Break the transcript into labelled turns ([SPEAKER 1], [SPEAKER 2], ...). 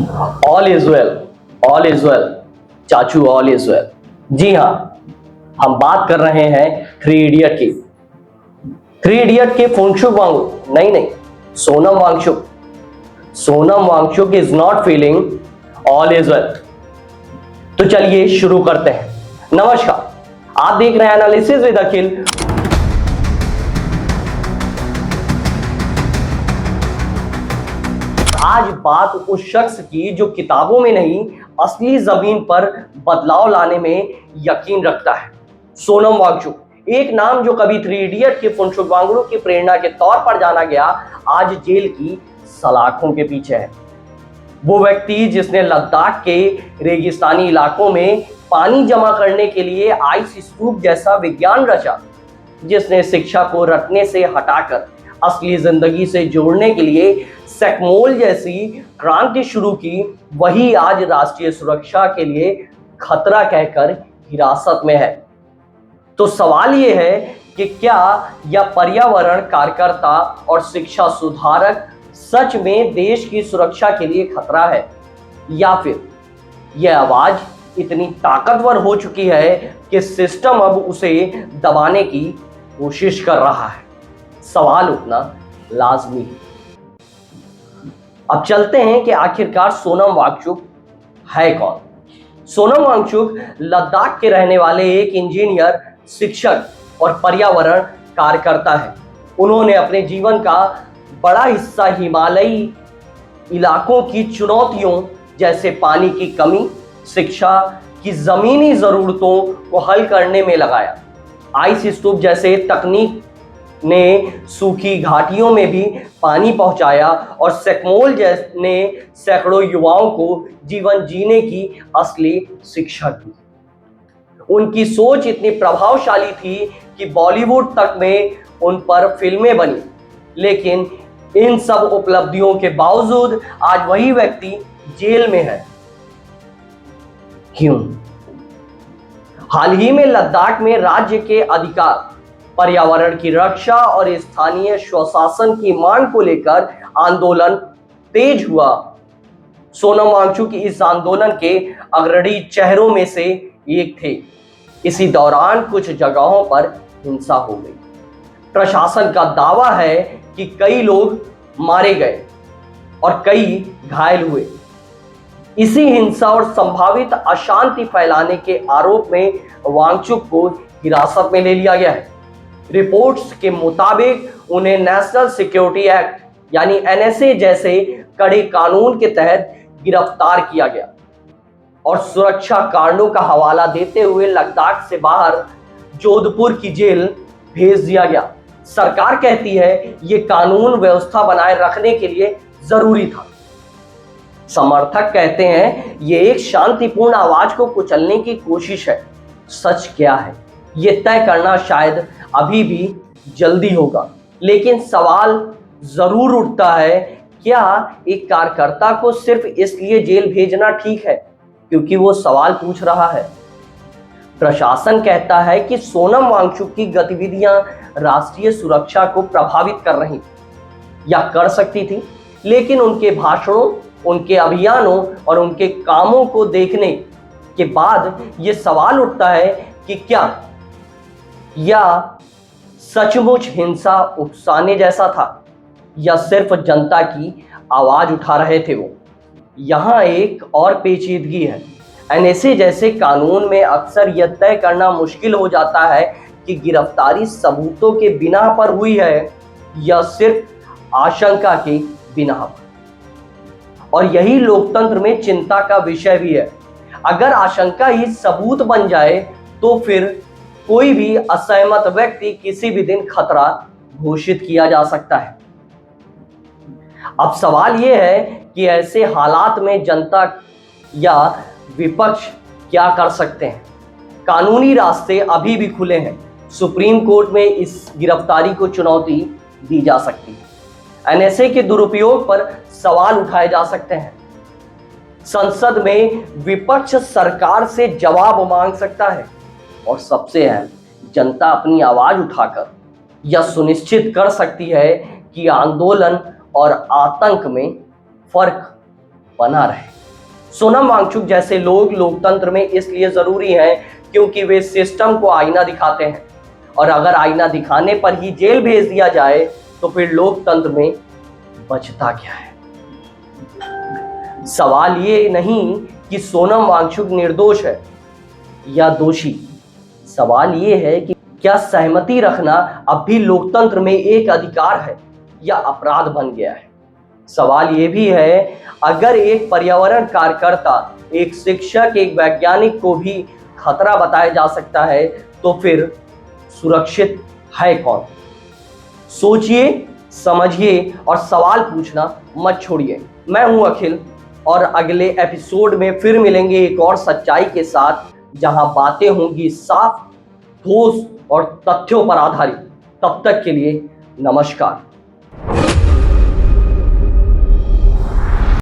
[SPEAKER 1] All is well, all is well, चाचू all is well. जी हाँ, हम बात कर रहे हैं थ्री इडियट की। थ्री इडियट के फुनसुक वांगचुक नहीं, Sonam Wangchuk. Sonam Wangchuk is not feeling all is well. तो चलिए शुरू करते हैं। नमस्कार, आप देख रहे हैं एनालिसिस विद अखिल। आज बात उस शख्स की जो किताबों में नहीं असली जमीन पर बदलाव लाने में यकीन रखता है। सोनम वांगचुक, एक नाम जो कभी थ्री इडियट के फुनसुक वांगडू की प्रेरणा के तौर पर जाना गया, आज जेल की सलाखों के पीछे है। वो व्यक्ति जिसने लद्दाख के रेगिस्तानी इलाकों में पानी जमा करने के लिए आइस स्तूप जैसा विज्ञान रचा, जिसने शिक्षा को रटने से हटाकर असली जिंदगी से जोड़ने के लिए सेकमोल जैसी क्रांति शुरू की, वही आज राष्ट्रीय सुरक्षा के लिए खतरा कहकर हिरासत में है। तो सवाल यह है कि क्या यह पर्यावरण कार्यकर्ता और शिक्षा सुधारक सच में देश की सुरक्षा के लिए खतरा है, या फिर यह आवाज इतनी ताकतवर हो चुकी है कि सिस्टम अब उसे दबाने की कोशिश कर रहा है। सवाल उठना लाजमी है। अब चलते हैं कि आखिरकार सोनम वांगचुक है कौन। सोनम वांगचुक लद्दाख के रहने वाले एक इंजीनियर, शिक्षक और पर्यावरण कार्यकर्ता है। उन्होंने अपने जीवन का बड़ा हिस्सा हिमालयी इलाकों की चुनौतियों जैसे पानी की कमी, शिक्षा की जमीनी जरूरतों को हल करने में लगाया। आइस स्तूप जैसे तकनीक ने सूखी घाटियों में भी पानी पहुंचाया और सेकमोल ने सैकड़ों युवाओं को जीवन जीने की असली शिक्षा दी। उनकी सोच इतनी प्रभावशाली थी कि बॉलीवुड तक में उन पर फिल्में बनी। लेकिन इन सब उपलब्धियों के बावजूद आज वही व्यक्ति जेल में है। क्यों? हाल ही में लद्दाख में राज्य के अधिकार, पर्यावरण की रक्षा और स्थानीय स्वशासन की मांग को लेकर आंदोलन तेज हुआ। सोनम वांगचुक इस आंदोलन के अग्रणी चेहरों में से एक थे। इसी दौरान कुछ जगहों पर हिंसा हो गई। प्रशासन का दावा है कि कई लोग मारे गए और कई घायल हुए। इसी हिंसा और संभावित अशांति फैलाने के आरोप में वांगचुक को हिरासत में ले लिया गया है। रिपोर्ट्स के मुताबिक उन्हें नेशनल सिक्योरिटी एक्ट यानी एनएसए जैसे कड़े कानून के तहत गिरफ्तार किया गया और सुरक्षा कारणों का हवाला देते हुए लद्दाख से बाहर जोधपुर की जेल भेज दिया गया। सरकार कहती है ये कानून व्यवस्था बनाए रखने के लिए जरूरी था। समर्थक कहते हैं ये एक शांतिपूर्ण आवाज को कुचलने की कोशिश है। सच क्या है ये तय करना शायद अभी भी जल्दी होगा, लेकिन सवाल जरूर उठता है, क्या एक कार्यकर्ता को सिर्फ इसलिए जेल भेजना ठीक है क्योंकि वो सवाल पूछ रहा है? प्रशासन कहता है कि सोनम वांगचुक की गतिविधियां राष्ट्रीय सुरक्षा को प्रभावित कर रही या कर सकती थी, लेकिन उनके भाषणों, उनके अभियानों और उनके कामों को देखने के बाद ये सवाल उठता है कि क्या या सचमुच हिंसा उकसाने जैसा था या सिर्फ जनता की आवाज उठा रहे थे वो। यहाँ एक और पेचीदगी है। एनएसए जैसे कानून में अक्सर यह तय करना मुश्किल हो जाता है कि गिरफ्तारी सबूतों के बिना पर हुई है या सिर्फ आशंका के बिना पर। और यही लोकतंत्र में चिंता का विषय भी है। अगर आशंका ही सबूत बन जाए तो फिर कोई भी असहमत व्यक्ति किसी भी दिन खतरा घोषित किया जा सकता है। अब सवाल यह है कि ऐसे हालात में जनता या विपक्ष क्या कर सकते हैं? कानूनी रास्ते अभी भी खुले हैं। सुप्रीम कोर्ट में इस गिरफ्तारी को चुनौती दी जा सकती है। एनएसए के दुरुपयोग पर सवाल उठाए जा सकते हैं। संसद में विपक्ष सरकार से जवाब मांग सकता है और सबसे अहम, जनता अपनी आवाज उठाकर यह सुनिश्चित कर सकती है कि आंदोलन और आतंक में फर्क बना रहे। सोनम वांगचुक जैसे लोग लोकतंत्र में इसलिए जरूरी हैं क्योंकि वे सिस्टम को आईना दिखाते हैं, और अगर आईना दिखाने पर ही जेल भेज दिया जाए तो फिर लोकतंत्र में बचता क्या है। सवाल ये नहीं कि सोनम वांगचुक निर्दोष है या दोषी, सवाल ये है कि क्या सहमति रखना अब भी लोकतंत्र में एक अधिकार है या अपराध बन गया है। सवाल ये भी है, अगर एक पर्यावरण कार्यकर्ता, एक शिक्षक, एक वैज्ञानिक को भी खतरा बताया जा सकता है तो फिर सुरक्षित है कौन। सोचिए, समझिए और सवाल पूछना मत छोड़िए। मैं हूं अखिल और अगले एपिसोड में फिर मिलेंगे एक और सच्चाई के साथ, जहां बातें होंगी साफ, ठोस और तथ्यों पर आधारित। तब तक के लिए नमस्कार।